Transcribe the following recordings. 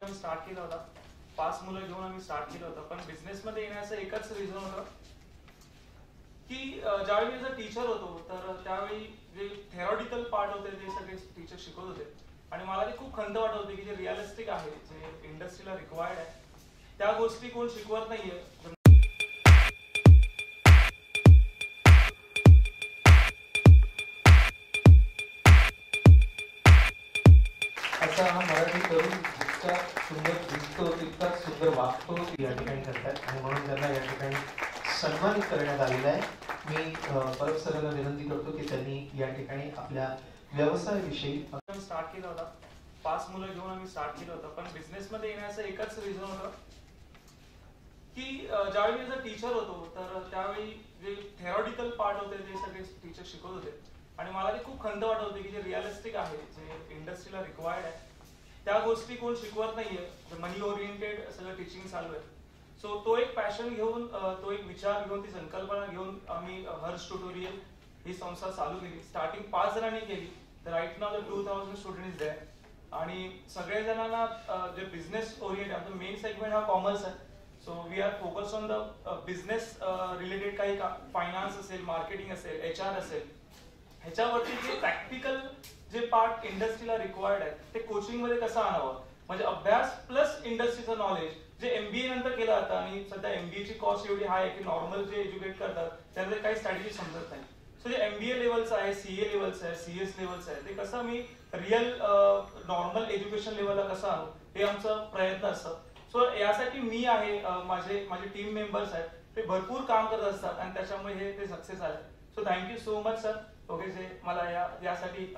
Start केला होता, 5 मुलं घेऊन आम्ही स्टार्ट केलं होतं. पण बिझनेस मध्ये येण्याचं एकच रिझन होतं की ज्यावेळी मी टीचर होतो तर त्यावेळी जे थेरॉटिकल पार्ट होते ते सगळे टीचर शिकवत होते आणि मला ते खूप खंत वाटत होती की जे रिअलिस्टिक आहे, जे इंडस्ट्रीला रिक्वायर्ड आहे, त्या गोष्टी कोण शिकवत नाहीये. असा हा मराठी तरुण जितका सुंदर दिसतो तितकाच सुंदर वागतो या ठिकाणी करतात आणि म्हणून त्यांना या ठिकाणी सन्मानित करण्यात आलेला आहे. मी परत सरांना विनंती करतो की त्यांनी या ठिकाणी आपल्या व्यवसायाविषयी स्टार्ट केला होता, 5 मुलं घेऊन आम्ही स्टार्ट केलं होतं. पण बिझनेस मध्ये येण्याचं एकच रिझन होतं की ज्यावेळी मी टीचर होतो तर त्यावेळी जे थेरॉटिकल पार्ट होते ते सगळे टीचर शिकवत होते आणि मला ते खूप खंत वाटत होती की जे रिअलिस्टिक आहे, जे इंडस्ट्रीला रिक्वायर्ड आहे, त्या गोष्टी कोण शिकवत नाहीये. मनी ओरिएंटेड सगळं टीचिंग चालू आहे. सो तो एक पॅशन घेऊन, तो एक विचार घेऊन, ती संकल्पना घेऊन आम्ही हर्ष ट्युटोरियल ही संस्था चालू केली. स्टार्टिंग 5 जणांनी केली. Right now 2000 student is there आणि सगळे जणांना जे बिझनेस ओरिएंटेड, आमचा मेन सेगमेंट हा कॉमर्स आहे. So we are focus on the business related, काही फायनान्स असेल, मार्केटिंग असेल, HR असेल, ह्याच्यावरती जे प्रॅक्टिकल जे पार्ट इंडस्ट्रीला रिक्वायर्ड आहे ते कोचिंग मध्ये कसं आणावं, म्हणजे अभ्यास प्लस इंडस्ट्रीचं नॉलेज जे MBA नंतर केलं जातं. आणि सध्या MBA ची कॉस्ट एवढी हाय आहे की नॉर्मल जे एज्युकेट करतात त्यांना काही स्ट्रॅटेजी समजत नाही. सो जे MBA लेवलचं आहे, CA लेवलचं आहे, CS लेवलचं आहे, ते कसं मी रिअल नॉर्मल एज्युकेशन लेवलला कसं आणू, हे आमचं प्रयत्न असतं. सो यासाठी मी आहे, माझे टीम मेंबर्स आहेत, ते भरपूर काम करत असतात आणि त्याच्यामुळे ते सक्सेस आले. So thank you so much sir, okay, जे मला यासाठी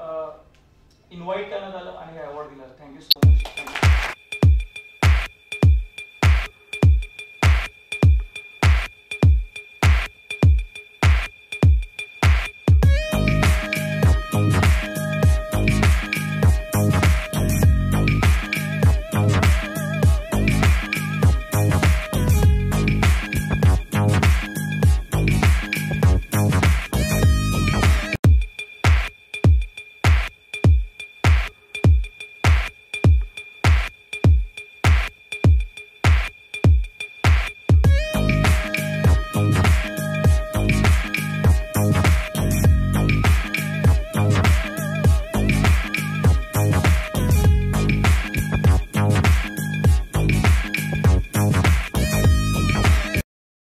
इन्व्हाइट करण्यात आलं आणि हे अवॉर्ड दिला. Thank you so much.